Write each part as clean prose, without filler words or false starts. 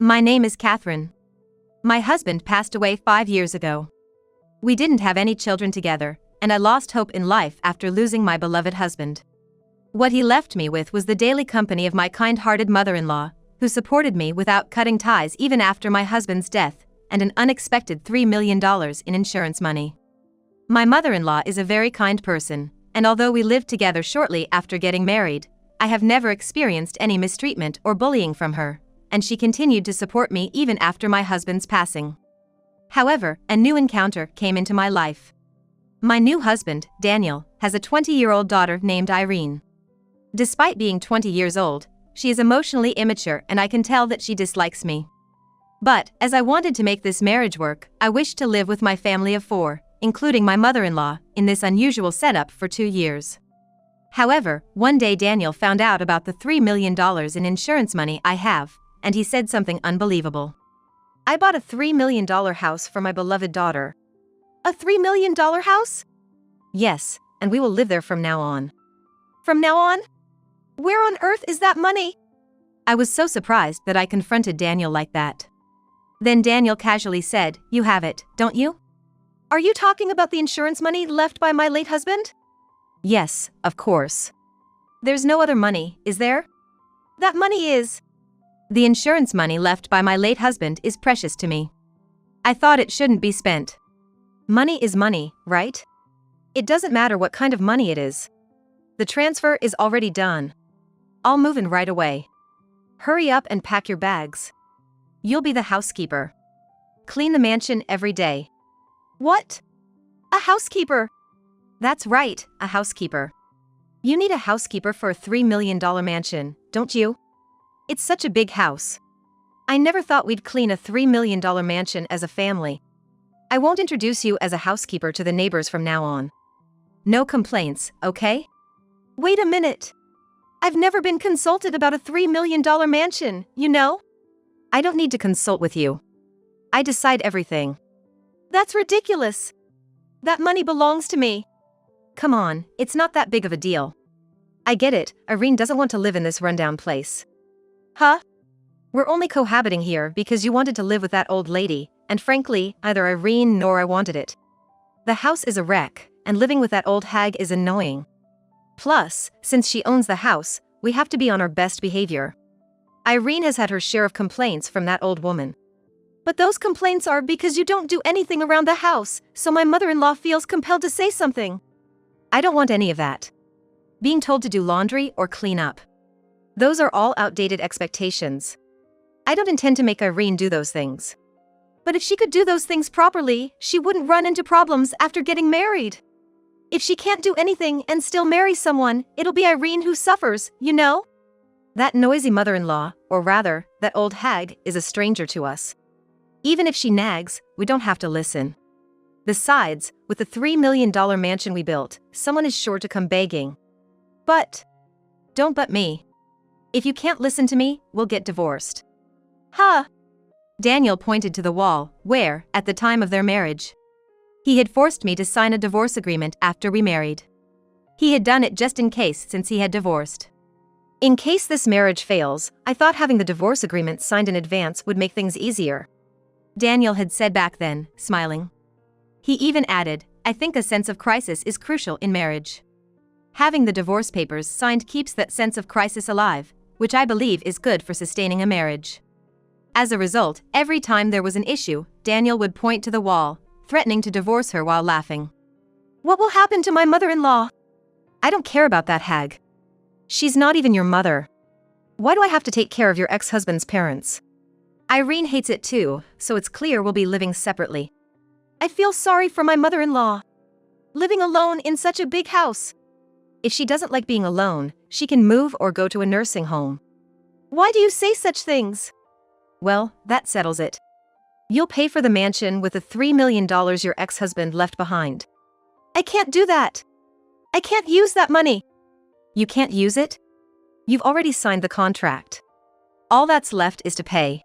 My name is Catherine. My husband passed away 5 years ago. We didn't have any children together, and I lost hope in life after losing my beloved husband. What he left me with was the daily company of my kind-hearted mother-in-law, who supported me without cutting ties even after my husband's death, and an unexpected $3 million in insurance money. My mother-in-law is a very kind person, and although we lived together shortly after getting married, I have never experienced any mistreatment or bullying from her, and she continued to support me even after my husband's passing. However, a new encounter came into my life. My new husband, Daniel, has a 20-year-old daughter named Irene. Despite being 20 years old, she is emotionally immature and I can tell that she dislikes me. But, as I wanted to make this marriage work, I wished to live with my family of 4, including my mother-in-law, in this unusual setup for 2 years. However, one day Daniel found out about the $3 million in insurance money I have, and he said something unbelievable. I bought a $3 million house for my beloved daughter. A $3 million house? Yes, and we will live there from now on. From now on? Where on earth is that money? I was so surprised that I confronted Daniel like that. Then Daniel casually said, "You have it, don't you?" Are you talking about the insurance money left by my late husband? Yes, of course. There's no other money, is there? That money is. The insurance money left by my late husband is precious to me. I thought it shouldn't be spent. Money is money, right? It doesn't matter what kind of money it is. The transfer is already done. I'll move in right away. Hurry up and pack your bags. You'll be the housekeeper. Clean the mansion every day. What? A housekeeper? That's right, a housekeeper. You need a housekeeper for a $3 million mansion, don't you? It's such a big house. I never thought we'd clean a $3 million mansion as a family. I won't introduce you as a housekeeper to the neighbors from now on. No complaints, okay? Wait a minute. I've never been consulted about a $3 million mansion, you know? I don't need to consult with you. I decide everything. That's ridiculous. That money belongs to me. Come on, it's not that big of a deal. I get it, Irene doesn't want to live in this rundown place. Huh? We're only cohabiting here because you wanted to live with that old lady, and frankly, neither Irene nor I wanted it. The house is a wreck, and living with that old hag is annoying. Plus, since she owns the house, we have to be on our best behavior. Irene has had her share of complaints from that old woman. But those complaints are because you don't do anything around the house, so my mother-in-law feels compelled to say something. I don't want any of that. Being told to do laundry or clean up. Those are all outdated expectations. I don't intend to make Irene do those things. But if she could do those things properly, she wouldn't run into problems after getting married. If she can't do anything and still marry someone, it'll be Irene who suffers, you know? That noisy mother-in-law, or rather, that old hag, is a stranger to us. Even if she nags, we don't have to listen. Besides, with the $3 million mansion we built, someone is sure to come begging. Don't but me. If you can't listen to me, we'll get divorced. Huh? Daniel pointed to the wall, where, at the time of their marriage, he had forced me to sign a divorce agreement after we married. He had done it just in case since he had divorced. In case this marriage fails, I thought having the divorce agreement signed in advance would make things easier. Daniel had said back then, smiling. He even added, I think a sense of crisis is crucial in marriage. Having the divorce papers signed keeps that sense of crisis alive, which I believe is good for sustaining a marriage. As a result, every time there was an issue, Daniel would point to the wall, threatening to divorce her while laughing. What will happen to my mother-in-law? I don't care about that hag. She's not even your mother. Why do I have to take care of your ex-husband's parents? Irene hates it too, so it's clear we'll be living separately. I feel sorry for my mother-in-law. Living alone in such a big house. If she doesn't like being alone, she can move or go to a nursing home. Why do you say such things? Well, that settles it. You'll pay for the mansion with the $3 million your ex-husband left behind. I can't do that. I can't use that money. You can't use it? You've already signed the contract. All that's left is to pay.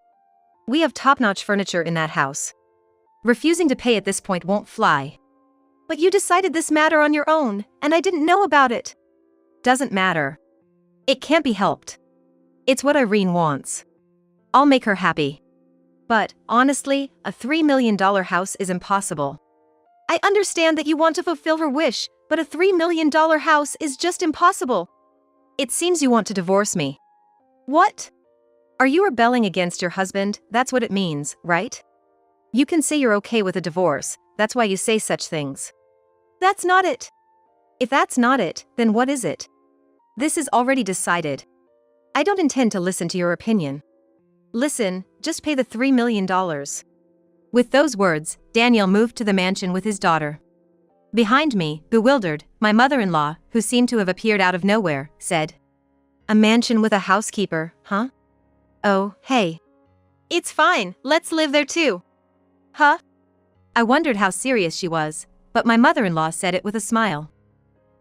We have top-notch furniture in that house. Refusing to pay at this point won't fly. But you decided this matter on your own, and I didn't know about it. Doesn't matter. It can't be helped. It's what Irene wants. I'll make her happy. But, honestly, a $3 million house is impossible. I understand that you want to fulfill her wish, but a $3 million house is just impossible. It seems you want to divorce me. What? Are you rebelling against your husband? That's what it means, right? You can say you're okay with a divorce, that's why you say such things. That's not it. If that's not it, then what is it? This is already decided. I don't intend to listen to your opinion. Listen, just pay the $3 million. With those words, Daniel moved to the mansion with his daughter. Behind me, bewildered, my mother-in-law, who seemed to have appeared out of nowhere, said, "A mansion with a housekeeper, huh? Oh, hey. It's fine, let's live there too." Huh? I wondered how serious she was, but my mother-in-law said it with a smile.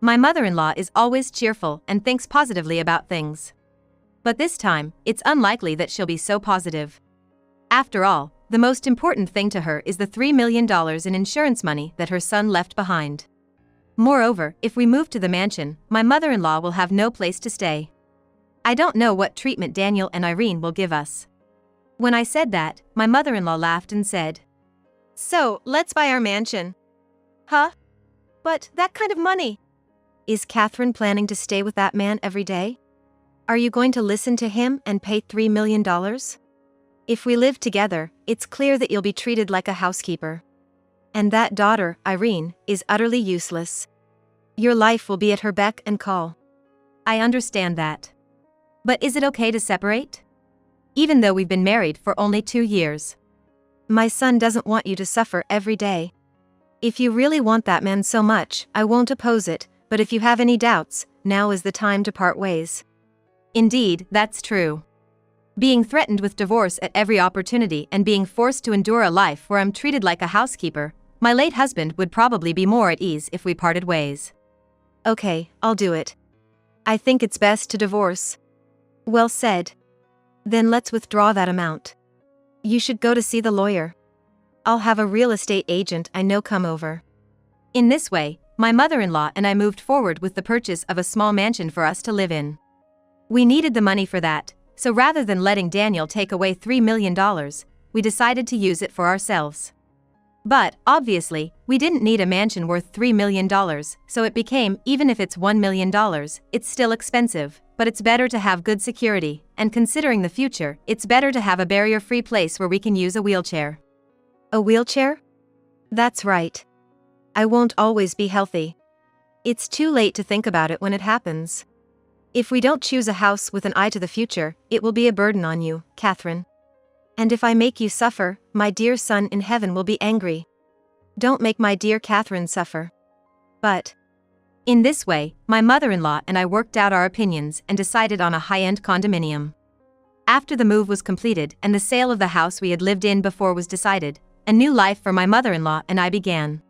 My mother-in-law is always cheerful and thinks positively about things. But this time, it's unlikely that she'll be so positive. After all, the most important thing to her is the $3 million in insurance money that her son left behind. Moreover, if we move to the mansion, my mother-in-law will have no place to stay. I don't know what treatment Daniel and Irene will give us. When I said that, my mother-in-law laughed and said, "So, let's buy our mansion." Huh? But that kind of money. Is Catherine planning to stay with that man every day? Are you going to listen to him and pay $3 million? If we live together, it's clear that you'll be treated like a housekeeper. And that daughter, Irene, is utterly useless. Your life will be at her beck and call. I understand that. But is it okay to separate? Even though we've been married for only 2 years. My son doesn't want you to suffer every day. If you really want that man so much, I won't oppose it, but if you have any doubts, now is the time to part ways. Indeed, that's true. Being threatened with divorce at every opportunity and being forced to endure a life where I'm treated like a housekeeper, my late husband would probably be more at ease if we parted ways. Okay, I'll do it. I think it's best to divorce. Well said. Then let's withdraw that amount. You should go to see the lawyer. I'll have a real estate agent I know come over. In this way, my mother-in-law and I moved forward with the purchase of a small mansion for us to live in. We needed the money for that, so rather than letting Daniel take away $3 million, we decided to use it for ourselves. But, obviously, we didn't need a mansion worth $3 million, so it became, even if it's $1 million, it's still expensive, but it's better to have good security, and considering the future, it's better to have a barrier-free place where we can use a wheelchair. A wheelchair? That's right. I won't always be healthy. It's too late to think about it when it happens. If we don't choose a house with an eye to the future, it will be a burden on you, Catherine. And if I make you suffer, my dear son in heaven will be angry. Don't make my dear Catherine suffer. But in this way, my mother-in-law and I worked out our opinions and decided on a high-end condominium. After the move was completed and the sale of the house we had lived in before was decided, a new life for my mother-in-law and I began.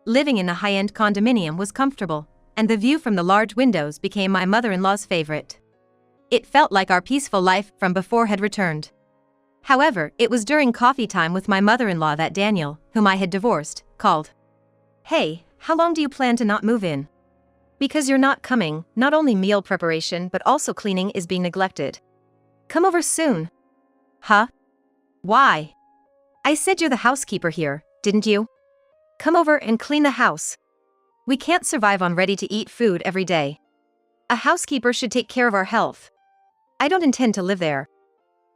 Living in the high-end condominium was comfortable, and the view from the large windows became my mother-in-law's favorite. It felt like our peaceful life from before had returned. However, it was during coffee time with my mother-in-law that Daniel, whom I had divorced, called. "Hey, how long do you plan to not move in? Because you're not coming, not only meal preparation but also cleaning is being neglected. Come over soon." Huh? Why? I said you're the housekeeper here, didn't you? Come over and clean the house. We can't survive on ready-to-eat food every day. A housekeeper should take care of our health. I don't intend to live there.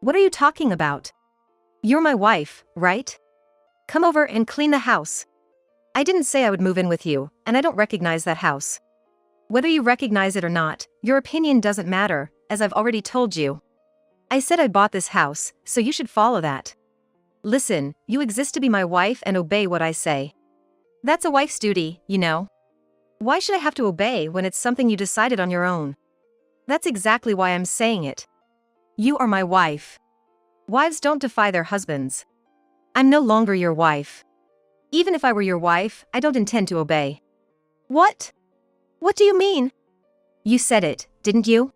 What are you talking about? You're my wife, right? Come over and clean the house. I didn't say I would move in with you, and I don't recognize that house. Whether you recognize it or not, your opinion doesn't matter, as I've already told you. I said I bought this house, so you should follow that. Listen, you exist to be my wife and obey what I say. That's a wife's duty, you know. Why should I have to obey when it's something you decided on your own? That's exactly why I'm saying it. You are my wife. Wives don't defy their husbands. I'm no longer your wife. Even if I were your wife, I don't intend to obey. What? What do you mean? You said it, didn't you?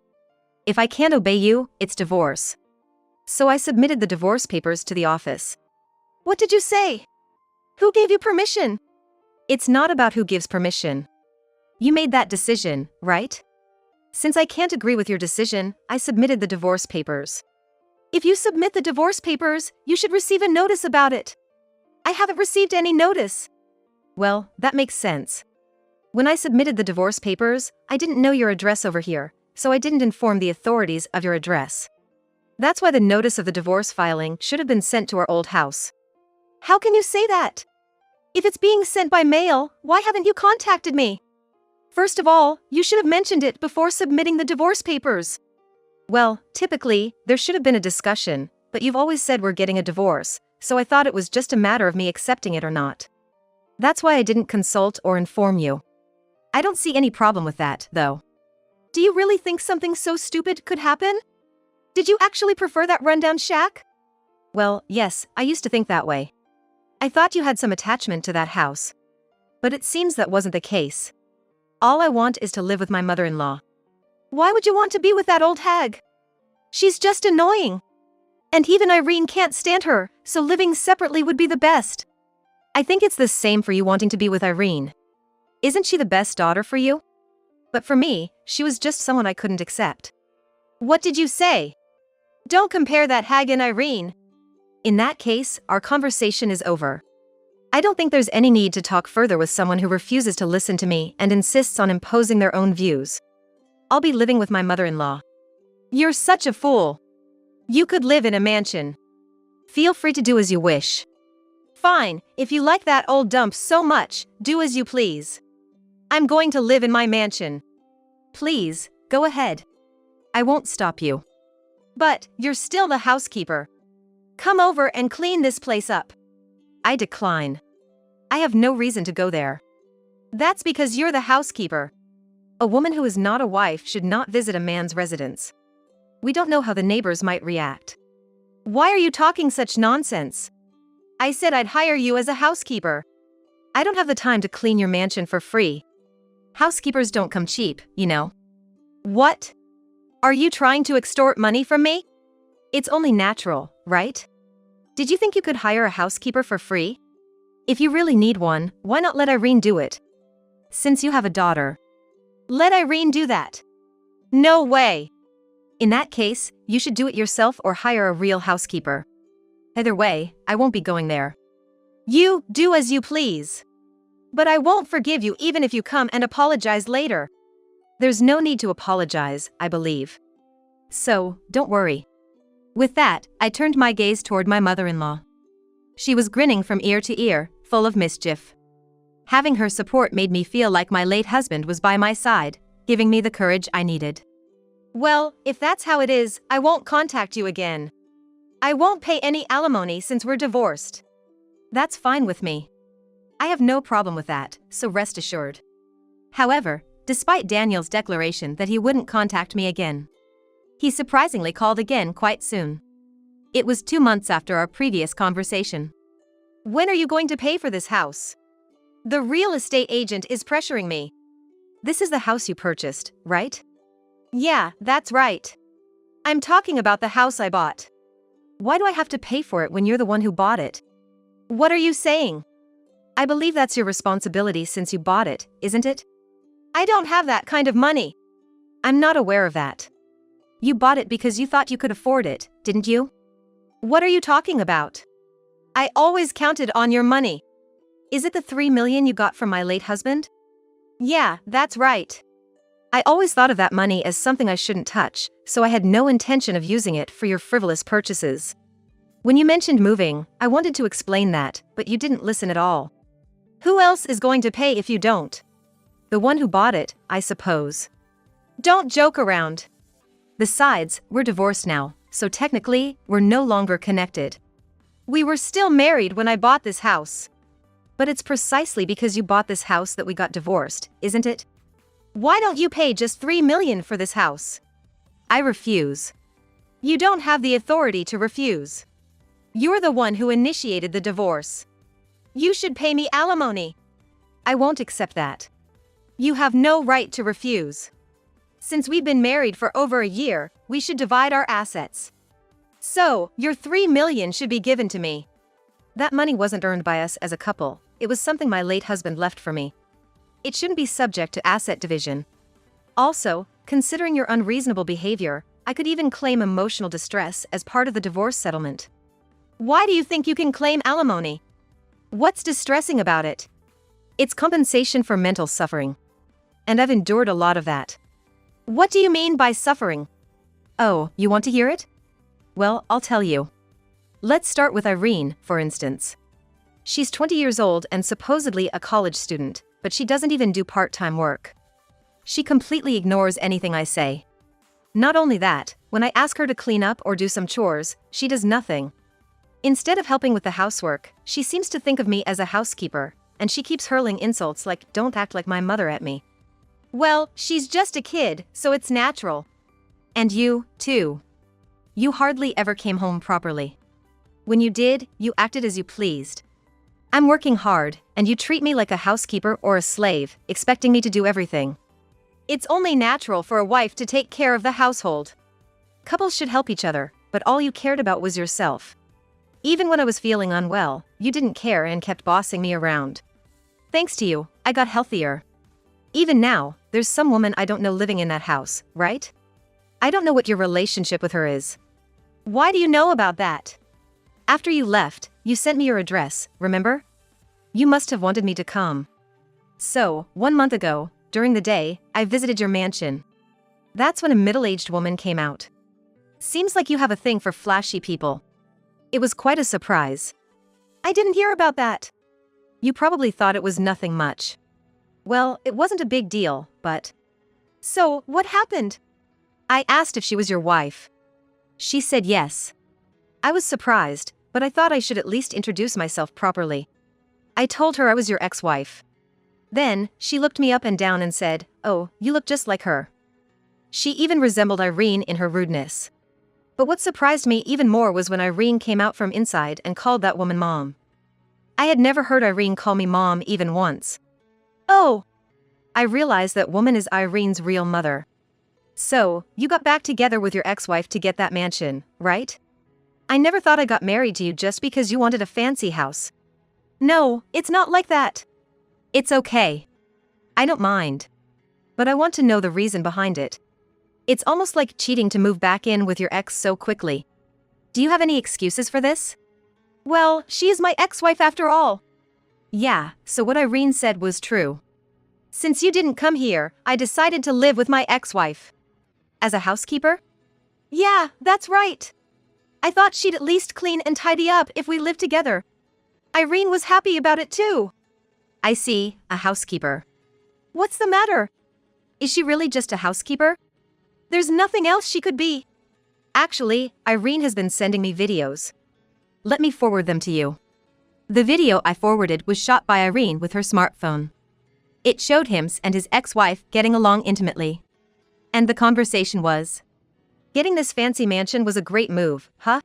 If I can't obey you, it's divorce. So I submitted the divorce papers to the office. What did you say? Who gave you permission? It's not about who gives permission. You made that decision, right? Since I can't agree with your decision, I submitted the divorce papers. If you submit the divorce papers, you should receive a notice about it. I haven't received any notice. Well, that makes sense. When I submitted the divorce papers, I didn't know your address over here, so I didn't inform the authorities of your address. That's why the notice of the divorce filing should have been sent to our old house. How can you say that? If it's being sent by mail, why haven't you contacted me? First of all, you should have mentioned it before submitting the divorce papers. Well, typically, there should have been a discussion, but you've always said we're getting a divorce, so I thought it was just a matter of me accepting it or not. That's why I didn't consult or inform you. I don't see any problem with that, though. Do you really think something so stupid could happen? Did you actually prefer that rundown shack? Well, yes, I used to think that way. I thought you had some attachment to that house. But it seems that wasn't the case. All I want is to live with my mother-in-law. Why would you want to be with that old hag? She's just annoying. And even Irene can't stand her, so living separately would be the best. I think it's the same for you wanting to be with Irene. Isn't she the best daughter for you? But for me, she was just someone I couldn't accept. What did you say? Don't compare that hag and Irene. In that case, our conversation is over. I don't think there's any need to talk further with someone who refuses to listen to me and insists on imposing their own views. I'll be living with my mother-in-law. You're such a fool. You could live in a mansion. Feel free to do as you wish. Fine, if you like that old dump so much, do as you please. I'm going to live in my mansion. Please, go ahead. I won't stop you. But, you're still the housekeeper. Come over and clean this place up. I decline. I have no reason to go there. That's because you're the housekeeper. A woman who is not a wife should not visit a man's residence. We don't know how the neighbors might react. Why are you talking such nonsense? I said I'd hire you as a housekeeper. I don't have the time to clean your mansion for free. Housekeepers don't come cheap, you know. What? Are you trying to extort money from me? It's only natural, right? Did you think you could hire a housekeeper for free? If you really need one, why not let Irene do it? Since you have a daughter. Let Irene do that. No way. In that case, you should do it yourself or hire a real housekeeper. Either way, I won't be going there. You do as you please. But I won't forgive you even if you come and apologize later. There's no need to apologize, I believe. So, don't worry. With that, I turned my gaze toward my mother-in-law. She was grinning from ear to ear, full of mischief. Having her support made me feel like my late husband was by my side, giving me the courage I needed. Well, if that's how it is, I won't contact you again. I won't pay any alimony since we're divorced. That's fine with me. I have no problem with that, so rest assured. However, despite Daniel's declaration that he wouldn't contact me again, he surprisingly called again quite soon. It was 2 months after our previous conversation. When are you going to pay for this house? The real estate agent is pressuring me. This is the house you purchased, right? Yeah, that's right. I'm talking about the house I bought. Why do I have to pay for it when you're the one who bought it? What are you saying? I believe that's your responsibility since you bought it, isn't it? I don't have that kind of money. I'm not aware of that. You bought it because you thought you could afford it, didn't you? What are you talking about? I always counted on your money. Is it the $3 million you got from my late husband? Yeah, that's right. I always thought of that money as something I shouldn't touch, so I had no intention of using it for your frivolous purchases. When you mentioned moving, I wanted to explain that, but you didn't listen at all. Who else is going to pay if you don't? The one who bought it, I suppose. Don't joke around. Besides, we're divorced now, so technically, we're no longer connected. We were still married when I bought this house. But it's precisely because you bought this house that we got divorced, isn't it? Why don't you pay just $3 million for this house? I refuse. You don't have the authority to refuse. You're the one who initiated the divorce. You should pay me alimony. I won't accept that. You have no right to refuse. Since we've been married for over a year, we should divide our assets. So, your $3 million should be given to me. That money wasn't earned by us as a couple, it was something my late husband left for me. It shouldn't be subject to asset division. Also, considering your unreasonable behavior, I could even claim emotional distress as part of the divorce settlement. Why do you think you can claim alimony? What's distressing about it? It's compensation for mental suffering. And I've endured a lot of that. What do you mean by suffering? Oh, you want to hear it? Well, I'll tell you. Let's start with Irene, for instance. She's 20 years old and supposedly a college student, but she doesn't even do part-time work. She completely ignores anything I say. Not only that, when I ask her to clean up or do some chores, she does nothing. Instead of helping with the housework, she seems to think of me as a housekeeper, and she keeps hurling insults like, "Don't act like my mother" at me. Well, she's just a kid, so it's natural. And you, too. You hardly ever came home properly. When you did, you acted as you pleased. I'm working hard, and you treat me like a housekeeper or a slave, expecting me to do everything. It's only natural for a wife to take care of the household. Couples should help each other, but all you cared about was yourself. Even when I was feeling unwell, you didn't care and kept bossing me around. Thanks to you, I got healthier. Even now, there's some woman I don't know living in that house, right? I don't know what your relationship with her is. Why do you know about that? After you left, you sent me your address, remember? You must have wanted me to come. So, 1 month ago, during the day, I visited your mansion. That's when a middle-aged woman came out. Seems like you have a thing for flashy people. It was quite a surprise. I didn't hear about that. You probably thought it was nothing much. Well, it wasn't a big deal, but... So, what happened? I asked if she was your wife. She said yes. I was surprised, but I thought I should at least introduce myself properly. I told her I was your ex-wife. Then, she looked me up and down and said, "Oh, you look just like her." She even resembled Irene in her rudeness. But what surprised me even more was when Irene came out from inside and called that woman Mom. I had never heard Irene call me Mom even once. Oh! I realized that woman is Irene's real mother. So, you got back together with your ex-wife to get that mansion, right? I never thought I got married to you just because you wanted a fancy house. No, it's not like that. It's okay. I don't mind. But I want to know the reason behind it. It's almost like cheating to move back in with your ex so quickly. Do you have any excuses for this? Well, she is my ex-wife after all. Yeah, so what Irene said was true. Since you didn't come here, I decided to live with my ex-wife. As a housekeeper? Yeah, that's right. I thought she'd at least clean and tidy up if we lived together. Irene was happy about it too. I see, a housekeeper. What's the matter? Is she really just a housekeeper? There's nothing else she could be. Actually, Irene has been sending me videos. Let me forward them to you. The video I forwarded was shot by Irene with her smartphone. It showed him and his ex-wife getting along intimately. And the conversation was, "Getting this fancy mansion was a great move, huh?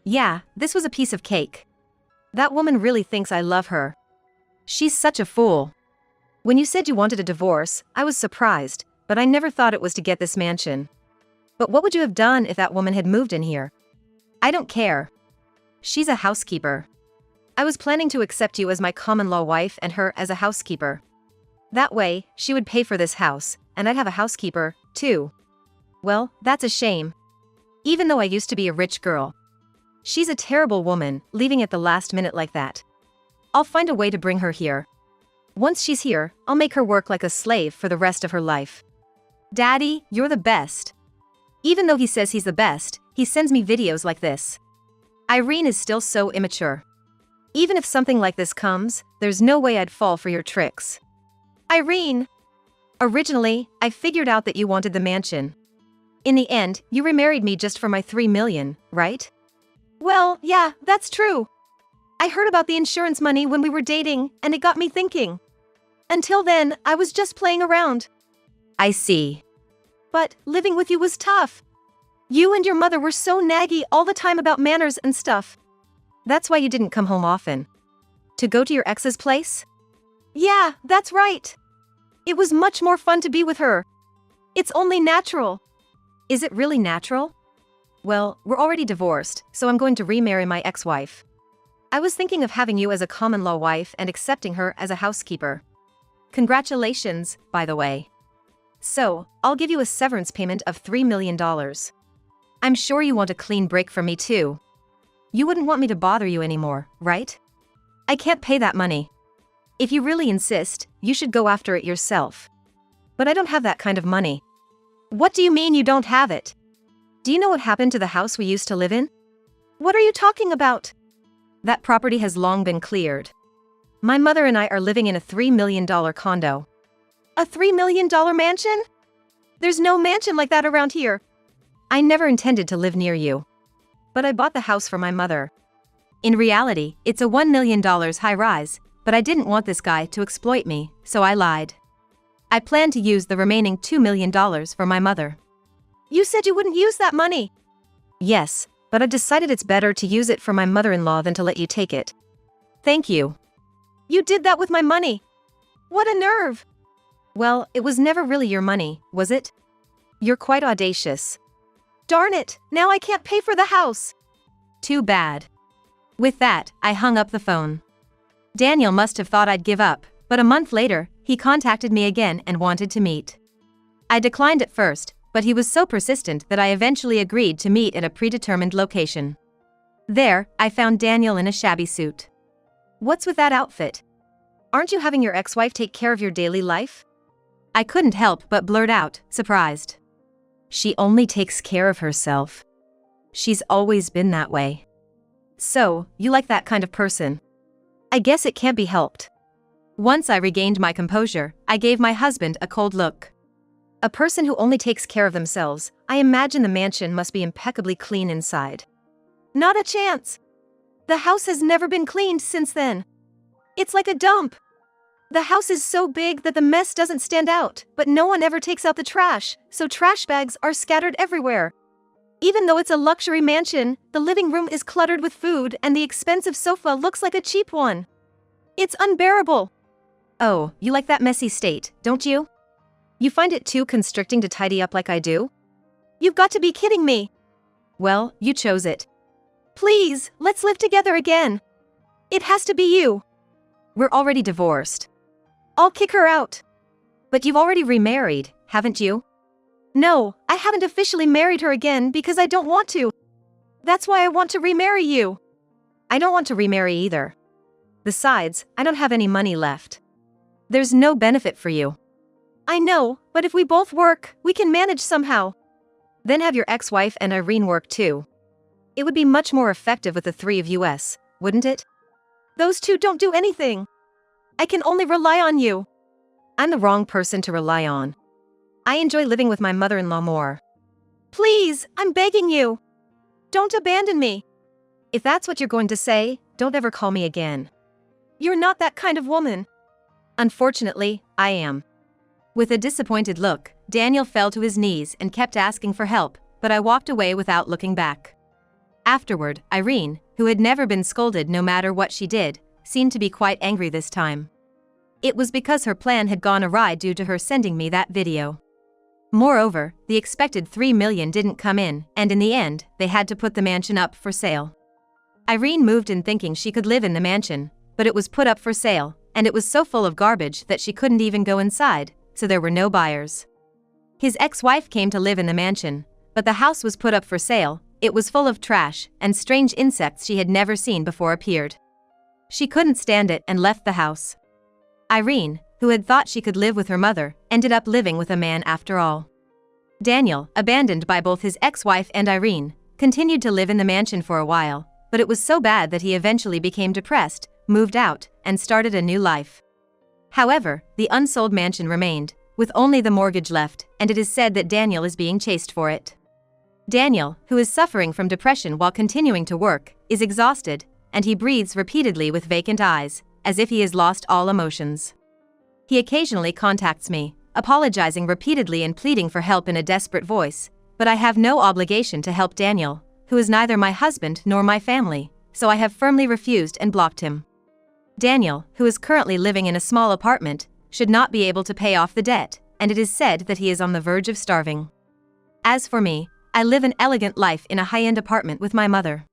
Yeah, this was a piece of cake. That woman really thinks I love her. She's such a fool. When you said you wanted a divorce, I was surprised, but I never thought it was to get this mansion. But what would you have done if that woman had moved in here? I don't care. She's a housekeeper. I was planning to accept you as my common-law wife and her as a housekeeper. That way, she would pay for this house, and I'd have a housekeeper, too. Well, that's a shame. Even though I used to be a rich girl. She's a terrible woman, leaving at the last minute like that. I'll find a way to bring her here. Once she's here, I'll make her work like a slave for the rest of her life. Daddy, you're the best." Even though he says he's the best, he sends me videos like this. Irene is still so immature. Even if something like this comes, there's no way I'd fall for your tricks. Irene! Originally, I figured out that you wanted the mansion. In the end, you remarried me just for my $3 million, right? Well, yeah, that's true. I heard about the insurance money when we were dating, and it got me thinking. Until then, I was just playing around. I see. But living with you was tough. You and your mother were so naggy all the time about manners and stuff. That's why you didn't come home often. To go to your ex's place? Yeah, that's right. It was much more fun to be with her. It's only natural. Is it really natural? Well, we're already divorced, so I'm going to remarry my ex-wife. I was thinking of having you as a common-law wife and accepting her as a housekeeper. Congratulations, by the way. So, I'll give you a severance payment of $3 million. I'm sure you want a clean break from me too. You wouldn't want me to bother you anymore, right? I can't pay that money. If you really insist, you should go after it yourself. But I don't have that kind of money. What do you mean you don't have it? Do you know what happened to the house we used to live in? What are you talking about? That property has long been cleared. My mother and I are living in a $3 million condo. A $3 million mansion? There's no mansion like that around here. I never intended to live near you. But I bought the house for my mother. In reality, it's a $1 million high-rise, but I didn't want this guy to exploit me, so I lied. I planned to use the remaining $2 million for my mother. You said you wouldn't use that money. Yes, but I decided it's better to use it for my mother-in-law than to let you take it. Thank you. You did that with my money. What a nerve. Well, it was never really your money, was it? You're quite audacious. Darn it, now I can't pay for the house. Too bad. With that, I hung up the phone. Daniel must have thought I'd give up, but a month later, he contacted me again and wanted to meet. I declined at first, but he was so persistent that I eventually agreed to meet at a predetermined location. There, I found Daniel in a shabby suit. What's with that outfit? Aren't you having your ex-wife take care of your daily life? I couldn't help but blurt out, surprised. She only takes care of herself. She's always been that way. So, you like that kind of person? I guess it can't be helped. Once I regained my composure, I gave my husband a cold look. A person who only takes care of themselves, I imagine the mansion must be impeccably clean inside. Not a chance. The house has never been cleaned since then. It's like a dump. The house is so big that the mess doesn't stand out, but no one ever takes out the trash, so trash bags are scattered everywhere. Even though it's a luxury mansion, the living room is cluttered with food and the expensive sofa looks like a cheap one. It's unbearable. Oh, you like that messy state, don't you? You find it too constricting to tidy up like I do? You've got to be kidding me. Well, you chose it. Please, let's live together again. It has to be you. We're already divorced. I'll kick her out. But you've already remarried, haven't you? No, I haven't officially married her again because I don't want to. That's why I want to remarry you. I don't want to remarry either. Besides, I don't have any money left. There's no benefit for you. I know, but if we both work, we can manage somehow. Then have your ex-wife and Irene work too. It would be much more effective with the three of us, wouldn't it? Those two don't do anything. I can only rely on you. I'm the wrong person to rely on. I enjoy living with my mother-in-law more. Please, I'm begging you. Don't abandon me. If that's what you're going to say, don't ever call me again. You're not that kind of woman. Unfortunately, I am. With a disappointed look, Daniel fell to his knees and kept asking for help, but I walked away without looking back. Afterward, Irene, who had never been scolded no matter what she did, seemed to be quite angry this time. It was because her plan had gone awry due to her sending me that video. Moreover, the expected $3 million didn't come in, and in the end, they had to put the mansion up for sale. Irene moved in thinking she could live in the mansion, but it was put up for sale, and it was so full of garbage that she couldn't even go inside, so there were no buyers. His ex-wife came to live in the mansion, but the house was put up for sale. It was full of trash, and strange insects she had never seen before appeared. She couldn't stand it and left the house. Irene, who had thought she could live with her mother, ended up living with a man after all. Daniel, abandoned by both his ex-wife and Irene, continued to live in the mansion for a while, but it was so bad that he eventually became depressed, moved out, and started a new life. However, the unsold mansion remained, with only the mortgage left, and it is said that Daniel is being chased for it. Daniel, who is suffering from depression while continuing to work, is exhausted, and he breathes repeatedly with vacant eyes, as if he has lost all emotions. He occasionally contacts me, apologizing repeatedly and pleading for help in a desperate voice, but I have no obligation to help Daniel, who is neither my husband nor my family, so I have firmly refused and blocked him. Daniel, who is currently living in a small apartment, should not be able to pay off the debt, and it is said that he is on the verge of starving. As for me, I live an elegant life in a high-end apartment with my mother.